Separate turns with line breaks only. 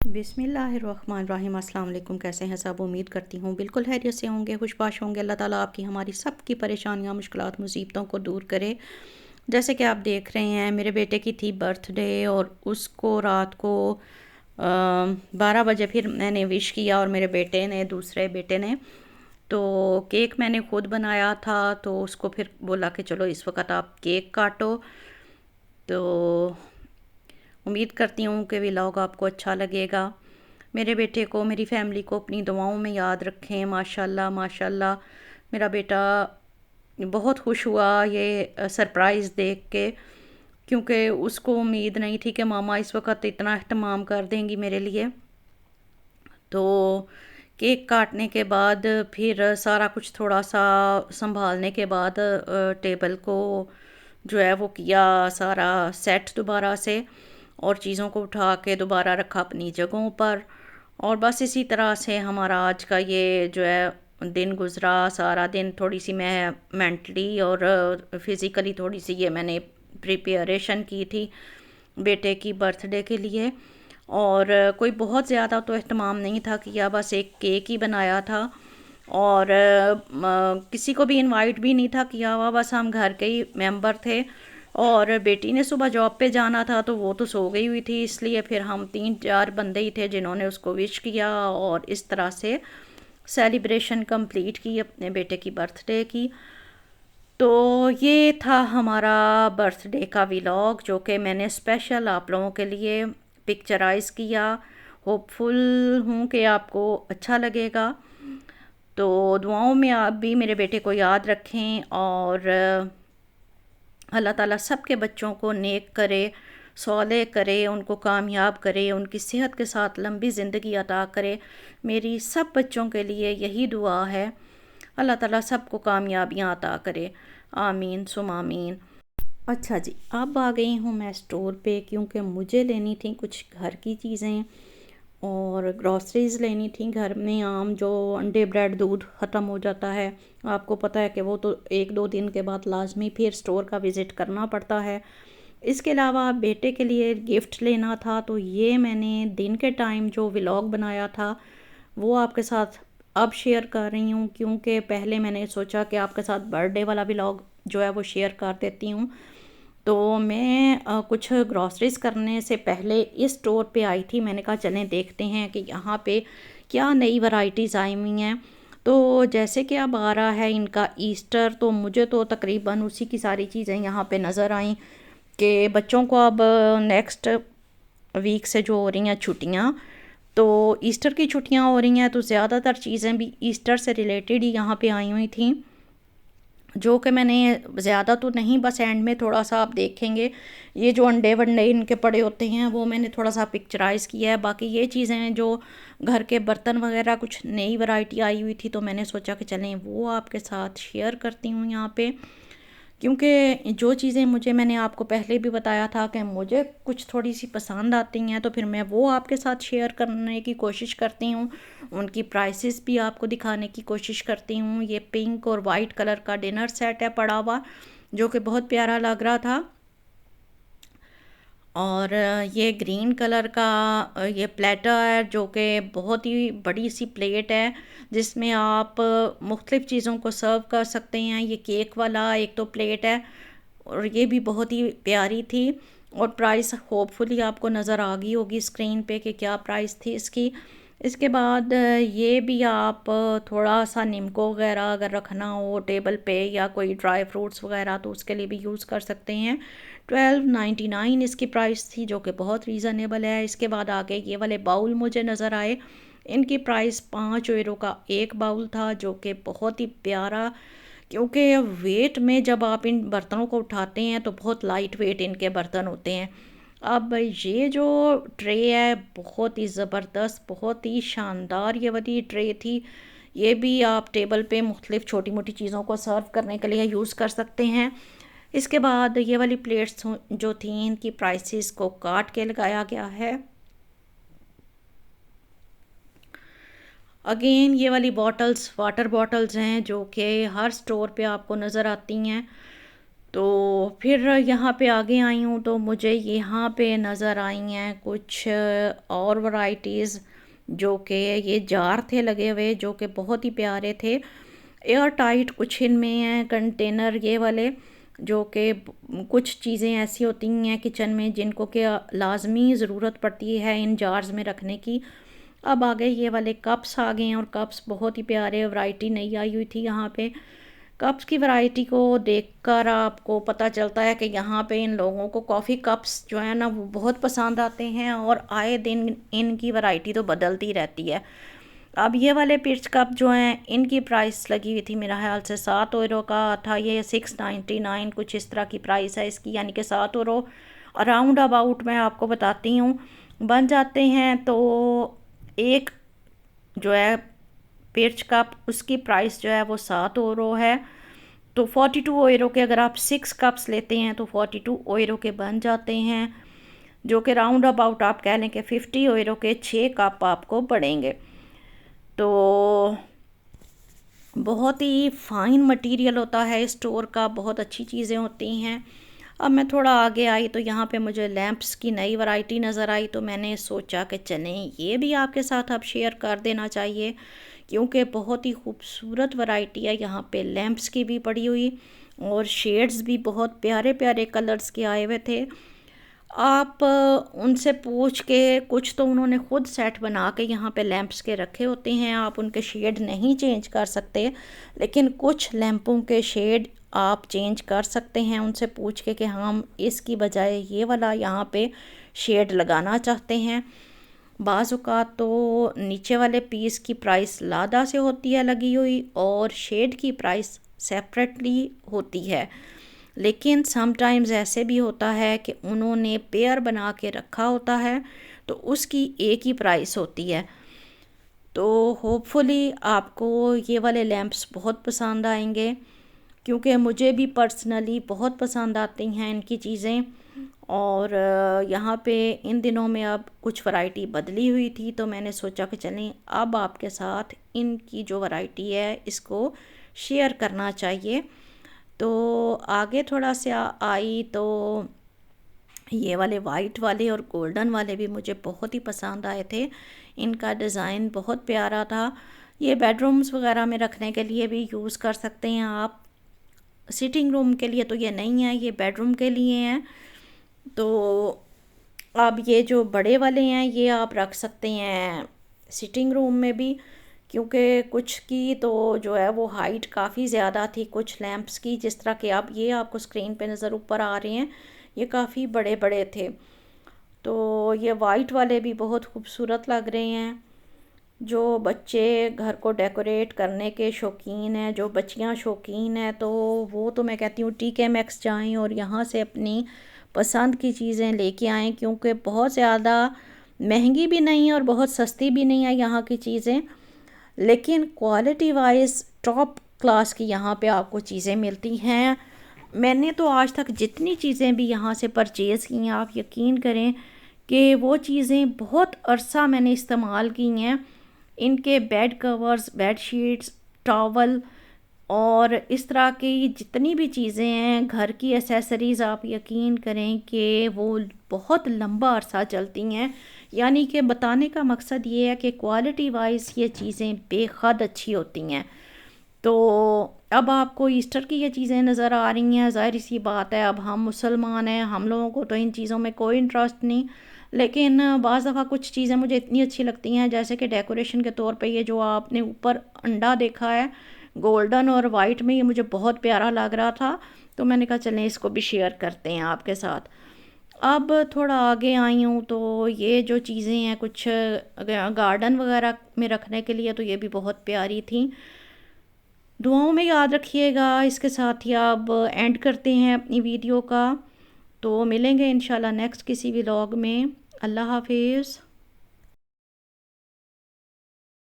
बिस्मिल्लाहिर्रहमानिर्रहीम। अस्सलाम वालेकुम। कैसे हैं सब? उम्मीद करती हूँ बिल्कुल खैरियत से होंगे, खुशबाश होंगे। अल्लाह ताला आपकी हमारी सब की परेशानियाँ, मुश्किलात, मुसीबतों को दूर करे। जैसे कि आप देख रहे हैं, मेरे बेटे की थी बर्थडे और उसको रात को 12 बजे फिर मैंने विश किया और मेरे बेटे ने, दूसरे बेटे ने, तो केक मैंने खुद बनाया था। तो उसको फिर बोला कि चलो इस वक्त आप केक काटो। तो उम्मीद करती हूँ कि व्लॉग आपको अच्छा लगेगा। मेरे बेटे को, मेरी फैमिली को अपनी दुआओं में याद रखें। माशाल्लाह माशाल्लाह, मेरा बेटा बहुत खुश हुआ ये सरप्राइज़ देख के, क्योंकि उसको उम्मीद नहीं थी कि मामा इस वक्त इतना अहतमाम कर देंगी मेरे लिए। तो केक काटने के बाद फिर सारा कुछ थोड़ा सा संभालने के बाद टेबल को जो है वो किया सारा सेट दोबारा से, और चीज़ों को उठा के दोबारा रखा अपनी जगहों पर। और बस इसी तरह से हमारा आज का ये जो है दिन गुज़रा। सारा दिन थोड़ी सी मैं मेंटली और फिज़िकली थोड़ी सी ये मैंने प्रिपरेशन की थी बेटे की बर्थडे के लिए। और कोई बहुत ज़्यादा तो एहतमाम नहीं था किया, बस एक केक ही बनाया था। और किसी को भी इनवाइट भी नहीं था किया हुआ, बस हम घर के ही मेंबर थे। और बेटी ने सुबह जॉब पे जाना था तो वो तो सो गई हुई थी, इसलिए फिर हम 3-4 बंदे ही थे जिन्होंने उसको विश किया और इस तरह से सेलिब्रेशन कंप्लीट की अपने बेटे की बर्थडे की। तो ये था हमारा बर्थडे का व्लॉग, जो कि मैंने स्पेशल आप लोगों के लिए पिक्चराइज़ किया। होपफुल हूँ कि आपको अच्छा लगेगा। तो दुआओं में आप भी मेरे बेटे को याद रखें और अल्लाह ताला सब के बच्चों को नेक करे, सौले करे, उनको कामयाब करे, उनकी सेहत के साथ लंबी ज़िंदगी अता करे। मेरी सब बच्चों के लिए यही दुआ है। अल्लाह ताला सबको कामयाबियाँ अता करे। आमीन सुम आमीन। अच्छा जी, अब आ गई हूँ मैं स्टोर पे, क्योंकि मुझे लेनी थी कुछ घर की चीज़ें और ग्रॉसरीज़ लेनी थी। घर में आम जो अंडे, ब्रेड, दूध ख़त्म हो जाता है। आपको पता है कि वो तो 1-2 दिन के बाद लाजमी फिर स्टोर का विज़िट करना पड़ता है। इसके अलावा बेटे के लिए गिफ्ट लेना था, तो ये मैंने दिन के टाइम जो व्लॉग बनाया था वो आपके साथ अब शेयर कर रही हूँ, क्योंकि पहले मैंने सोचा कि आपके साथ बर्थडे वाला व्लॉग जो है वो शेयर कर देती हूँ। तो मैं कुछ ग्रॉसरीज करने से पहले इस स्टोर पे आई थी। मैंने कहा चलें देखते हैं कि यहाँ पे क्या नई वैरायटीज़ आई हुई हैं। तो जैसे कि अब आ रहा है इनका ईस्टर, तो मुझे तो तकरीबन उसी की सारी चीज़ें यहाँ पे नज़र आई कि बच्चों को अब नेक्स्ट वीक से जो हो रही हैं छुट्टियाँ, तो ईस्टर की छुट्टियाँ हो रही हैं, तो ज़्यादातर चीज़ें भी ईस्टर से रिलेटेड ही यहाँ पे आई हुई थी, जो कि मैंने ज़्यादा तो नहीं, बस एंड में थोड़ा सा आप देखेंगे ये जो अंडे वंडे इनके पड़े होते हैं वो मैंने थोड़ा सा पिक्चराइज़ किया है। बाकी ये चीज़ें जो घर के बर्तन वगैरह कुछ नई वैरायटी आई हुई थी, तो मैंने सोचा कि चलें वो आपके साथ शेयर करती हूँ यहाँ पे। क्योंकि जो चीज़ें मुझे, मैंने आपको पहले भी बताया था कि मुझे कुछ थोड़ी सी पसंद आती हैं, तो फिर मैं वो आपके साथ शेयर करने की कोशिश करती हूँ। उनकी प्राइसेस भी आपको दिखाने की कोशिश करती हूँ। ये पिंक और वाइट कलर का डिनर सेट है पड़ा हुआ, जो कि बहुत प्यारा लग रहा था। और ये ग्रीन कलर का ये प्लेटर है, जो कि बहुत ही बड़ी सी प्लेट है जिसमें आप मुख्तलिफ़ चीज़ों को सर्व कर सकते हैं। ये केक वाला एक तो प्लेट है और ये भी बहुत ही प्यारी थी। और प्राइस होपफुली आपको नज़र आ गई होगी स्क्रीन पे कि क्या प्राइस थी इसकी। इसके बाद ये भी आप थोड़ा सा नीमको वगैरह अगर रखना हो टेबल पे, या कोई ड्राई फ्रूट्स वगैरह, तो उसके लिए भी यूज़ कर सकते हैं। 12.99 इसकी प्राइस थी, जो कि बहुत रीज़नेबल है। इसके बाद आगे ये वाले बाउल मुझे नज़र आए, इनकी प्राइस 5 यूरो का एक बाउल था, जो कि बहुत ही प्यारा, क्योंकि वेट में जब आप इन बर्तनों को उठाते हैं तो बहुत लाइट वेट इनके बर्तन होते हैं। अब ये जो ट्रे है बहुत ही ज़बरदस्त, बहुत ही शानदार ये वाली ट्रे थी। ये भी आप टेबल पे मुख्तलिफ़ छोटी मोटी चीज़ों को सर्व करने के लिए यूज़ कर सकते हैं। इसके बाद ये वाली प्लेट्स जो थी, इनकी प्राइसेस को काट के लगाया गया है। अगेन ये वाली बॉटल्स वाटर बॉटल्स हैं, जो कि हर स्टोर पे आपको नज़र आती हैं। तो फिर यहाँ पे आगे आई हूँ तो मुझे यहाँ पे नज़र आई हैं कुछ और वैरायटीज़, जो कि ये जार थे लगे हुए, जो कि बहुत ही प्यारे थे। एयर टाइट कुछ इनमें हैं कंटेनर ये वाले, जो कि कुछ चीज़ें ऐसी होती हैं किचन में जिनको कि लाजमी ज़रूरत पड़ती है इन जार्स में रखने की। अब आ गए ये वाले कप्स आ गए हैं, और कप्स बहुत ही प्यारे, वैरायटी नई आई हुई थी यहाँ पे। कप्स की वैरायटी को देखकर आपको पता चलता है कि यहाँ पे इन लोगों को कॉफ़ी कप्स जो है ना वो बहुत पसंद आते हैं, और आए दिन इनकी वैरायटी तो बदलती रहती है। अब ये वाले पिच कप जो हैं इनकी प्राइस लगी हुई थी मेरा ख्याल से 7 € का था, ये 699 कुछ इस तरह की प्राइस है इसकी, यानी कि 7 € अराउंड अबाउट मैं आपको बताती हूँ बन जाते हैं। तो एक जो है पिच कप उसकी प्राइस जो है वो 7 € है। तो 42 € के अगर आप 6 कप्स लेते हैं तो 42 € के बन जाते हैं, जो कि राउंड अबाउट आप कह लें कि 50 € के 6 कप आपको पड़ेंगे। तो बहुत ही फ़ाइन मटेरियल होता है स्टोर का, बहुत अच्छी चीज़ें होती हैं। अब मैं थोड़ा आगे आई तो यहाँ पे मुझे लैंप्स की नई वैरायटी नज़र आई, तो मैंने सोचा कि चलें ये भी आपके साथ अब शेयर कर देना चाहिए, क्योंकि बहुत ही खूबसूरत वैरायटी है यहाँ पे लैंप्स की भी पड़ी हुई, और शेड्स भी बहुत प्यारे प्यारे कलर्स के आए हुए थे। आप उनसे पूछ के, कुछ तो उन्होंने ख़ुद सेट बना के यहाँ पे लैंप्स के रखे होते हैं, आप उनके शेड नहीं चेंज कर सकते, लेकिन कुछ लैंपों के शेड आप चेंज कर सकते हैं उनसे पूछ के कि हम इसकी बजाय ये वाला यहाँ पे शेड लगाना चाहते हैं। बाज़ औक़ात तो नीचे वाले पीस की प्राइस लादा से होती है लगी हुई, और शेड की प्राइस सेपरेटली होती है, लेकिन समटाइम्स ऐसे भी होता है कि उन्होंने पेयर बना के रखा होता है तो उसकी एक ही प्राइस होती है। तो होपफुली आपको ये वाले लैंप्स बहुत पसंद आएंगे, क्योंकि मुझे भी पर्सनली बहुत पसंद आती हैं इनकी चीज़ें। और यहाँ पे इन दिनों में अब कुछ वैरायटी बदली हुई थी, तो मैंने सोचा कि चलें अब आपके साथ इनकी जो वैरायटी है इसको शेयर करना चाहिए। तो आगे थोड़ा सा आई तो ये वाले वाइट वाले और गोल्डन वाले भी मुझे बहुत ही पसंद आए थे, इनका डिज़ाइन बहुत प्यारा था। ये बेडरूम्स वगैरह में रखने के लिए भी यूज़ कर सकते हैं आप, सिटिंग रूम के लिए तो ये नहीं है, ये बेडरूम के लिए हैं। तो अब ये जो बड़े वाले हैं ये आप रख सकते हैं सिटिंग रूम में भी, क्योंकि कुछ की तो जो है वो हाइट काफ़ी ज़्यादा थी कुछ लैंप्स की, जिस तरह के आप ये आपको स्क्रीन पे नज़र ऊपर आ रहे हैं, ये काफ़ी बड़े बड़े थे। तो ये वाइट वाले भी बहुत खूबसूरत लग रहे हैं। जो बच्चे घर को डेकोरेट करने के शौकीन हैं, जो बच्चियां शौकीन हैं, तो वो तो मैं कहती हूँ TK Maxx जाएँ और यहाँ से अपनी पसंद की चीज़ें लेके आएँ, क्योंकि बहुत ज़्यादा महंगी भी नहीं है और बहुत सस्ती भी नहीं है यहाँ की चीज़ें, लेकिन क्वालिटी वाइज टॉप क्लास की यहाँ पे आपको चीज़ें मिलती हैं। मैंने तो आज तक जितनी चीज़ें भी यहाँ से परचेज़ की हैं, आप यकीन करें कि वो चीज़ें बहुत अरसा मैंने इस्तेमाल की हैं। इनके bed covers, bed sheets, towel और इस तरह की जितनी भी चीज़ें हैं घर की एसेसरीज़, आप यकीन करें कि वो बहुत लंबा अरसा चलती हैं। यानी कि बताने का मकसद ये है कि क्वालिटी वाइज ये चीज़ें बेहद अच्छी होती हैं। तो अब आपको ईस्टर की ये चीज़ें नज़र आ रही हैं, ज़ाहिर सी बात है अब हम मुसलमान हैं, हम लोगों को तो इन चीज़ों में कोई इंटरेस्ट नहीं, लेकिन बाज़ दफ़ा कुछ चीज़ें मुझे इतनी अच्छी लगती हैं, जैसे कि डेकोरेशन के तौर पे ये जो आपने ऊपर अंडा देखा है गोल्डन और वाइट में, ये मुझे बहुत प्यारा लग रहा था, तो मैंने कहा चलें इसको भी शेयर करते हैं आपके साथ। अब थोड़ा आगे आई हूँ तो ये जो चीज़ें हैं कुछ गार्डन वगैरह में रखने के लिए, तो ये भी बहुत प्यारी थी। दुआओं में याद रखिएगा। इसके साथ ही अब एंड करते हैं अपनी वीडियो का, तो मिलेंगे इंशाल्लाह नेक्स्ट किसी व्लॉग में। अल्लाह हाफिज़।